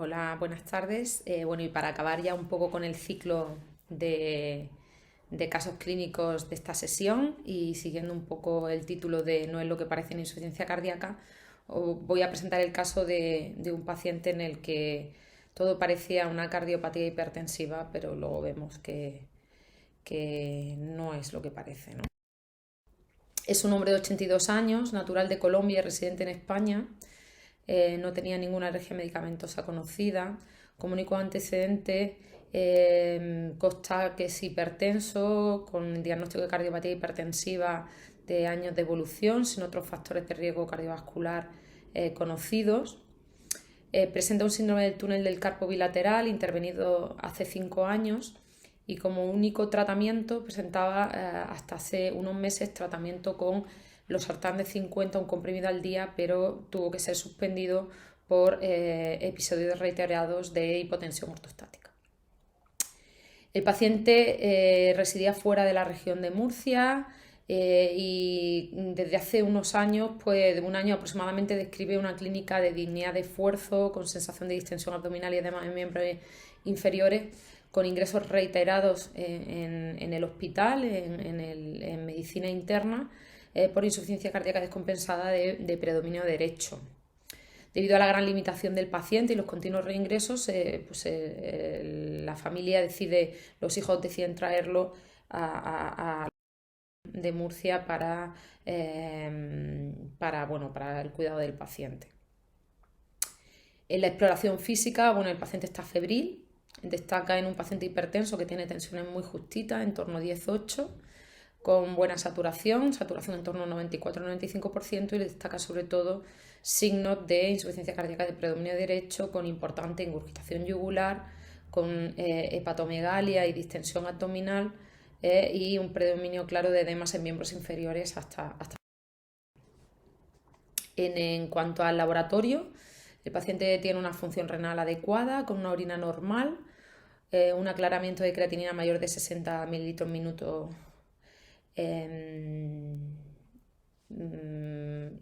Hola, buenas tardes. Bueno, y para acabar ya un poco con el ciclo de casos clínicos de esta sesión y siguiendo un poco el título de No es lo que parece en insuficiencia cardíaca, voy a presentar el caso de un paciente en el que todo parecía una cardiopatía hipertensiva, pero luego vemos que no es lo que parece, ¿no? Es un hombre de 82 años, natural de Colombia, residente en España. No tenía ninguna alergia medicamentosa conocida. Como único antecedente consta que es hipertenso, con diagnóstico de cardiopatía hipertensiva de años de evolución, sin otros factores de riesgo cardiovascular conocidos. Presenta un síndrome del túnel del carpo bilateral intervenido hace 5 años y como único tratamiento presentaba hasta hace unos meses tratamiento con losartán de 50, un comprimido al día, pero tuvo que ser suspendido por episodios reiterados de hipotensión ortostática. El paciente residía fuera de la región de Murcia y desde hace unos años, pues de un año aproximadamente, describe una clínica de disnea de esfuerzo con sensación de distensión abdominal y además en miembros inferiores, con ingresos reiterados en el hospital, en medicina interna, por insuficiencia cardíaca descompensada de predominio derecho. Debido a la gran limitación del paciente y los continuos reingresos, la familia decide, los hijos deciden traerlo a de Murcia para el cuidado del paciente. En la exploración física, el paciente está febril, destaca en un paciente hipertenso que tiene tensiones muy justitas, en torno a 10,8, con buena saturación en torno al 94-95%, y le destaca sobre todo signos de insuficiencia cardíaca de predominio derecho, con importante ingurgitación yugular, con hepatomegalia y distensión abdominal, y un predominio claro de edemas en miembros inferiores hasta. En cuanto al laboratorio, el paciente tiene una función renal adecuada, con una orina normal, un aclaramiento de creatinina mayor de 60 mililitros minuto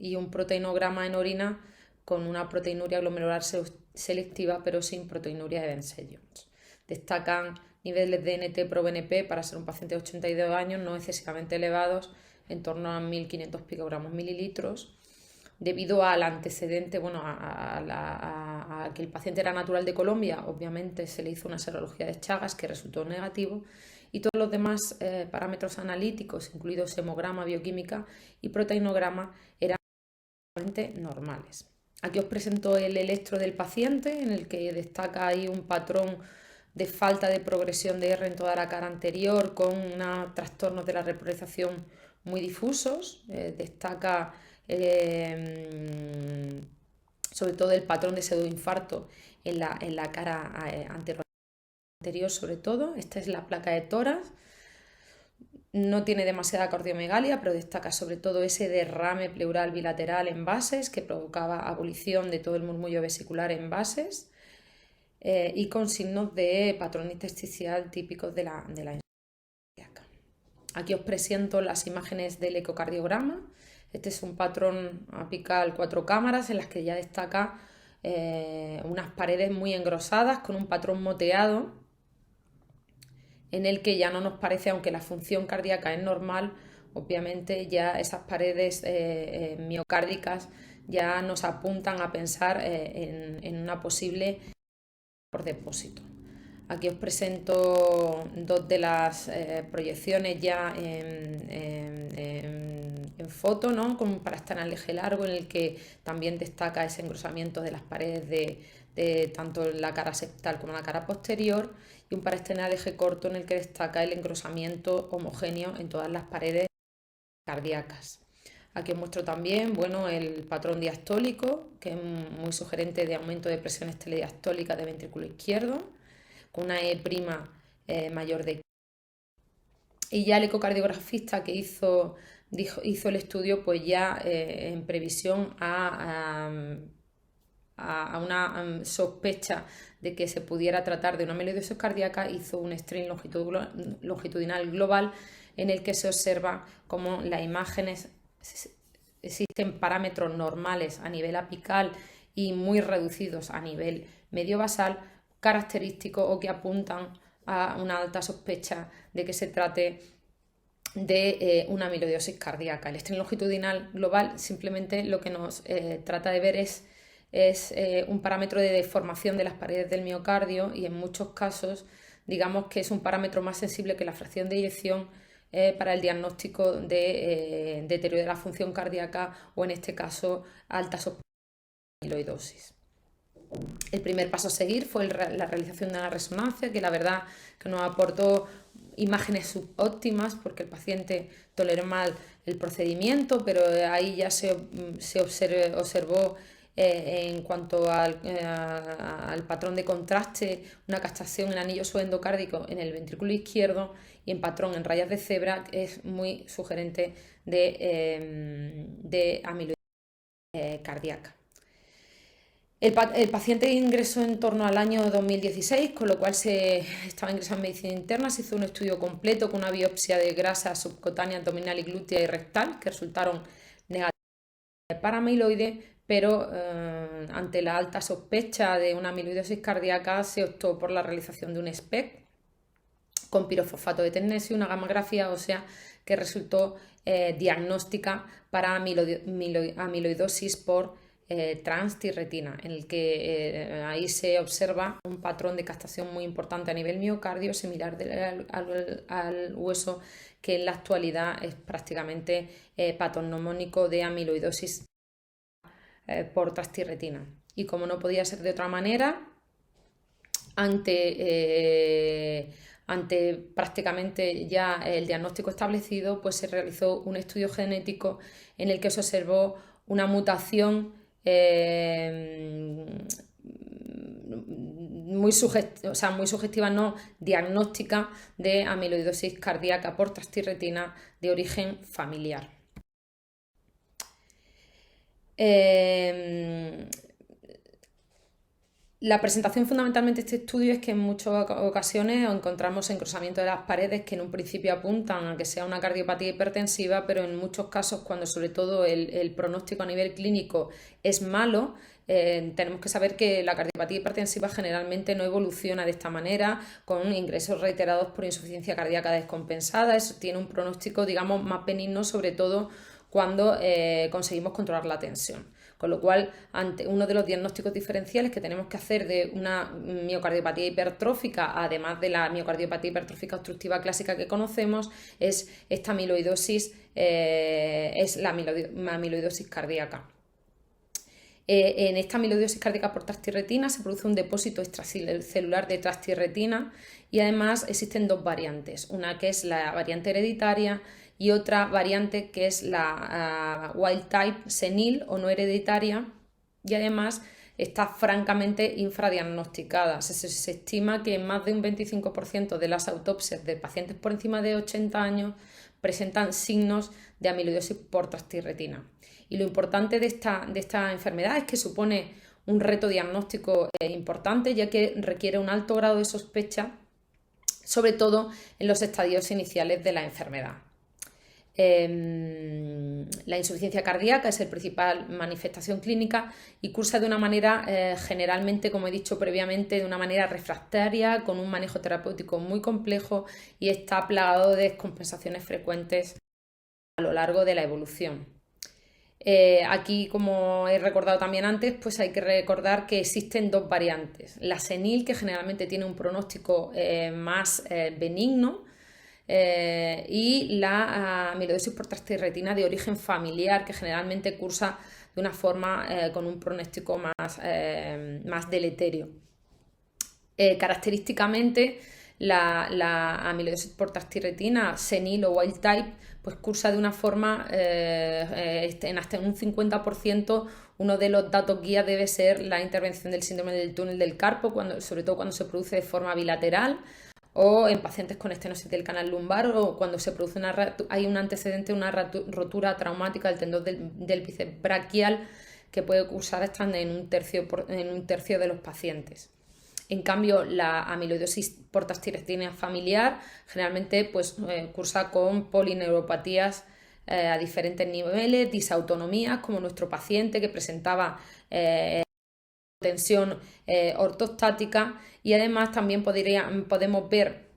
y un proteinograma en orina con una proteinuria glomerular selectiva, pero sin proteinuria de Jones. Destacan niveles de NT-proBNP para ser un paciente de 82 años no excesivamente elevados, en torno a 1.500 picogramos mililitros. Debido al antecedente, a que el paciente era natural de Colombia, obviamente se le hizo una serología de Chagas que resultó negativo, y todos los demás parámetros analíticos, incluidos hemograma, bioquímica y proteinograma, eran normales. Aquí os presento el electro del paciente, en el que destaca ahí un patrón de falta de progresión de R en toda la cara anterior, con unos trastornos de la repolarización muy difusos. Destaca sobre todo el patrón de pseudoinfarto en la cara anterior sobre todo. Esta es la placa de tórax. No tiene demasiada cardiomegalia, pero destaca sobre todo ese derrame pleural bilateral en bases que provocaba abolición de todo el murmullo vesicular en bases, y con signos de patrón intersticial típicos de la insuficiencia cardíaca. Aquí os presento las imágenes del ecocardiograma. Este es un patrón apical 4 cámaras en las que ya destaca unas paredes muy engrosadas con un patrón moteado, en el que ya no nos parece, aunque la función cardíaca es normal, obviamente ya esas paredes miocárdicas ya nos apuntan a pensar en una posible por depósito. Aquí os presento dos de las proyecciones ya en foto, ¿no? Para estar en el eje largo, en el que también destaca ese engrosamiento de las paredes de tanto la cara septal como la cara posterior, y un paraesternal eje corto en el que destaca el engrosamiento homogéneo en todas las paredes cardíacas. Aquí os muestro también el patrón diastólico, que es muy sugerente de aumento de presión telediastólica de ventrículo izquierdo, con una E' mayor de. Y ya el ecocardiografista que hizo el estudio, pues ya en previsión a una sospecha de que se pudiera tratar de una amiloidosis cardíaca, hizo un strain longitudinal global en el que se observa cómo las imágenes existen parámetros normales a nivel apical y muy reducidos a nivel medio basal, característicos o que apuntan a una alta sospecha de que se trate de una amiloidosis cardíaca. El estrés longitudinal global simplemente lo que nos trata de ver es un parámetro de deformación de las paredes del miocardio y en muchos casos digamos que es un parámetro más sensible que la fracción de eyección para el diagnóstico de deterioro de la función cardíaca o en este caso alta sospecha de amiloidosis. El primer paso a seguir fue la realización de una resonancia que la verdad que nos aportó imágenes subóptimas porque el paciente toleró mal el procedimiento, pero ahí ya se observó en cuanto al patrón de contraste, una captación en anillo subendocárdico en el ventrículo izquierdo y en patrón en rayas de cebra, es muy sugerente de amiloidosis cardíaca. El paciente ingresó en torno al año 2016, con lo cual se estaba ingresado en medicina interna. Se hizo un estudio completo con una biopsia de grasa subcutánea, abdominal y glútea y rectal, que resultaron negativas para amiloide, pero ante la alta sospecha de una amiloidosis cardíaca se optó por la realización de un SPECT con pirofosfato de tecnesio, una gamografía ósea que resultó diagnóstica para amiloidosis por transtirretina, en el que ahí se observa un patrón de captación muy importante a nivel miocardio, similar al hueso, que en la actualidad es prácticamente patognomónico de amiloidosis por transtirretina. Y como no podía ser de otra manera, ante prácticamente ya el diagnóstico establecido, pues se realizó un estudio genético en el que se observó una mutación muy sugestiva, no diagnóstica, de amiloidosis cardíaca por transtirretina de origen familiar. La presentación fundamentalmente de este estudio es que en muchas ocasiones encontramos engrosamiento de las paredes que en un principio apuntan a que sea una cardiopatía hipertensiva, pero en muchos casos, cuando sobre todo el pronóstico a nivel clínico es malo, tenemos que saber que la cardiopatía hipertensiva generalmente no evoluciona de esta manera, con ingresos reiterados por insuficiencia cardíaca descompensada. Eso tiene un pronóstico, digamos, más benigno, sobre todo cuando conseguimos controlar la tensión. Con lo cual, ante uno de los diagnósticos diferenciales que tenemos que hacer de una miocardiopatía hipertrófica, además de la miocardiopatía hipertrófica obstructiva clásica que conocemos, es esta amiloidosis, es la amiloidosis cardíaca. En esta amiloidosis cardíaca por transtirretina se produce un depósito extracelular de transtirretina y además existen dos variantes, una que es la variante hereditaria y otra variante que es la wild type senil o no hereditaria, y además está francamente infradiagnosticada. Se estima que más de un 25% de las autopsias de pacientes por encima de 80 años presentan signos de amiloidosis por transtirretina. Y lo importante de esta enfermedad es que supone un reto diagnóstico importante, ya que requiere un alto grado de sospecha, sobre todo en los estadios iniciales de la enfermedad. La insuficiencia cardíaca es la principal manifestación clínica y cursa de una manera, generalmente, como he dicho previamente, de una manera refractaria, con un manejo terapéutico muy complejo y está plagado de descompensaciones frecuentes a lo largo de la evolución. Aquí, como he recordado también antes, pues hay que recordar que existen dos variantes. La senil, que generalmente tiene un pronóstico más benigno, y la amiloidosis por transtirretina de origen familiar, que generalmente cursa de una forma con un pronóstico más deleterio. Característicamente, la amiloidosis por transtirretina senil o wild type pues cursa de una forma en hasta un 50%. Uno de los datos guía debe ser la intervención del síndrome del túnel del carpo, sobre todo cuando se produce de forma bilateral, o en pacientes con estenosis del canal lumbar, o cuando se produce hay un antecedente de una rotura traumática del tendón del bíceps braquial, que puede cursar hasta en un tercio de los pacientes. En cambio, la amiloidosis por transtirretina familiar generalmente pues, cursa con polineuropatías a diferentes niveles, disautonomías, como nuestro paciente que presentaba tensión ortostática, y además también podemos ver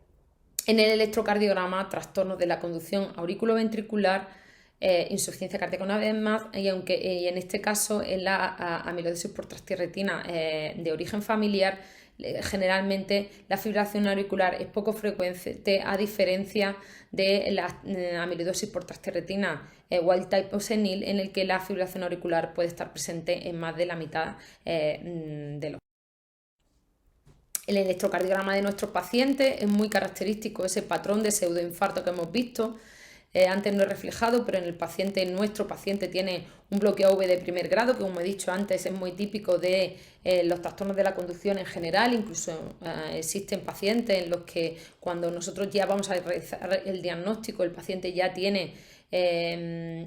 en el electrocardiograma trastornos de la conducción auriculoventricular, insuficiencia cardíaca una vez más, y en este caso en la amiloidosis por trastirretina de origen familiar. Generalmente la fibrilación auricular es poco frecuente, a diferencia de la amiloidosis por trastirretina wild type o senil, en el que la fibrilación auricular puede estar presente en más de la mitad de los. El electrocardiograma de nuestros pacientes es muy característico, ese patrón de pseudoinfarto que hemos visto. Antes no he reflejado, pero en nuestro paciente tiene un bloqueo AV de primer grado, que como he dicho antes es muy típico de los trastornos de la conducción en general. Incluso existen pacientes en los que cuando nosotros ya vamos a realizar el diagnóstico, el paciente ya tiene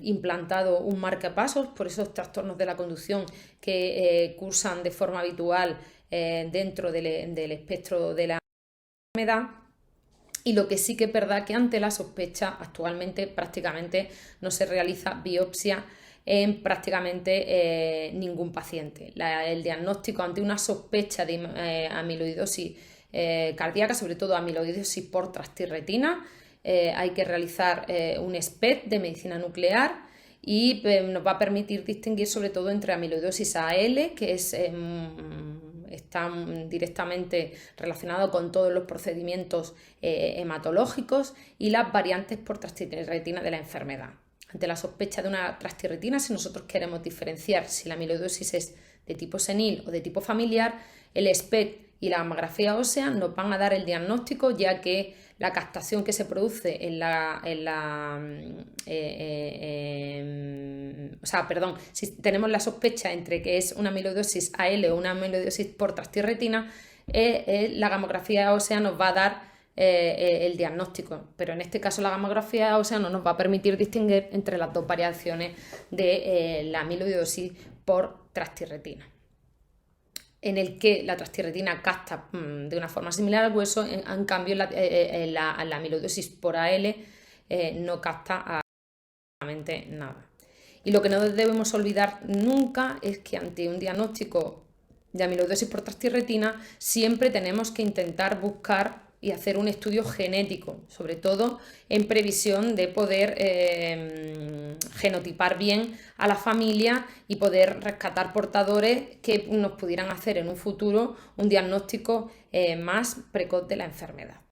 implantado un marcapasos por esos trastornos de la conducción que cursan de forma habitual dentro del espectro de la enfermedad. Y lo que sí que es verdad que ante la sospecha actualmente prácticamente no se realiza biopsia en prácticamente ningún paciente. El diagnóstico ante una sospecha de amiloidosis cardíaca, sobre todo amiloidosis por trastirretina, hay que realizar un SPECT de medicina nuclear, y nos va a permitir distinguir sobre todo entre amiloidosis AL, que está directamente relacionado con todos los procedimientos hematológicos, y las variantes por trastirretina de la enfermedad. Ante la sospecha de una trastirretina, si nosotros queremos diferenciar si la amiloidosis es de tipo senil o de tipo familiar, el SPECT y la gamografía ósea nos van a dar el diagnóstico, ya que la captación que se produce si tenemos la sospecha entre que es una amiloidosis AL o una amiloidosis por trastirretina, la gamografía ósea nos va a dar el diagnóstico, pero en este caso la gamografía ósea no nos va a permitir distinguir entre las dos variaciones de la amiloidosis por trastirretina, en el que la trastirretina capta de una forma similar al hueso, en cambio la amiloidosis por AL no capta absolutamente nada. Y lo que no debemos olvidar nunca es que ante un diagnóstico de amiloidosis por trastirretina siempre tenemos que intentar buscar y hacer un estudio genético, sobre todo en previsión de poder genotipar bien a la familia y poder rescatar portadores que nos pudieran hacer en un futuro un diagnóstico más precoz de la enfermedad.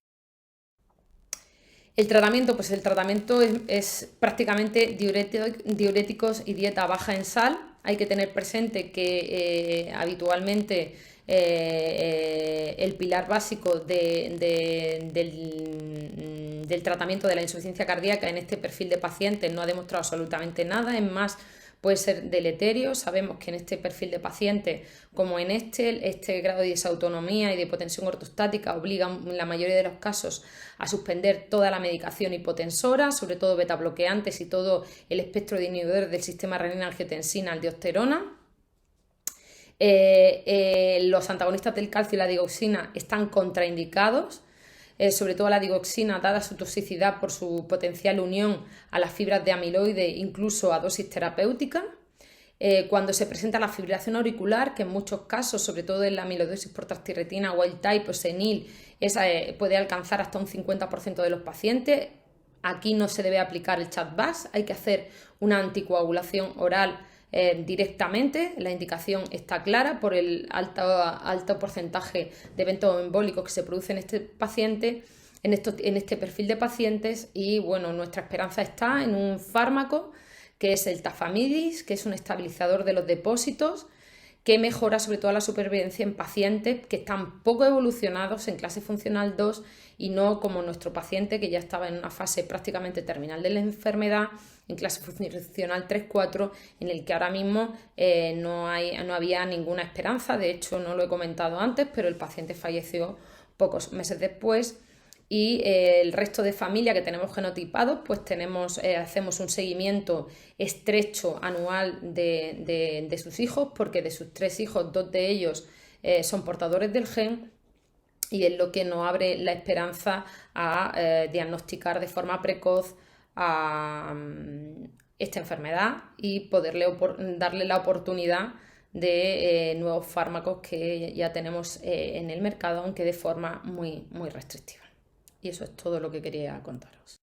El tratamiento, pues el tratamiento es prácticamente diuréticos y dieta baja en sal. Hay que tener presente que habitualmente el pilar básico del tratamiento de la insuficiencia cardíaca en este perfil de pacientes no ha demostrado absolutamente nada. Es más, puede ser deleterio. Sabemos que en este perfil de pacientes, como en este grado de disautonomía y de hipotensión ortostática obligan en la mayoría de los casos a suspender toda la medicación hipotensora, sobre todo betabloqueantes y todo el espectro de inhibidores del sistema renina-angiotensina, aldosterona. Los antagonistas del calcio y la digoxina están contraindicados, sobre todo la digoxina, dada su toxicidad por su potencial unión a las fibras de amiloide, incluso a dosis terapéutica. Cuando se presenta la fibrilación auricular, que en muchos casos, sobre todo en la amiloidosis por trastirretina wild type o senil, puede alcanzar hasta un 50% de los pacientes, aquí no se debe aplicar el chat-BAX, hay que hacer una anticoagulación oral directamente. La indicación está clara por el alto porcentaje de eventos embólicos que se producen en este paciente, en este perfil de pacientes, y bueno, nuestra esperanza está en un fármaco que es el tafamidis, que es un estabilizador de los depósitos, que mejora sobre todo la supervivencia en pacientes que están poco evolucionados en clase funcional 2 y no como nuestro paciente que ya estaba en una fase prácticamente terminal de la enfermedad, en clase funcional 3-4, en el que ahora mismo no había ninguna esperanza. De hecho, no lo he comentado antes, pero el paciente falleció pocos meses después. Y el resto de familia que tenemos genotipados, pues hacemos un seguimiento estrecho anual de sus hijos, porque de sus 3 hijos, 2 de ellos son portadores del gen, y es lo que nos abre la esperanza a diagnosticar de forma precoz esta enfermedad y poderle darle la oportunidad de nuevos fármacos que ya tenemos en el mercado, aunque de forma muy, muy restrictiva. Y eso es todo lo que quería contaros.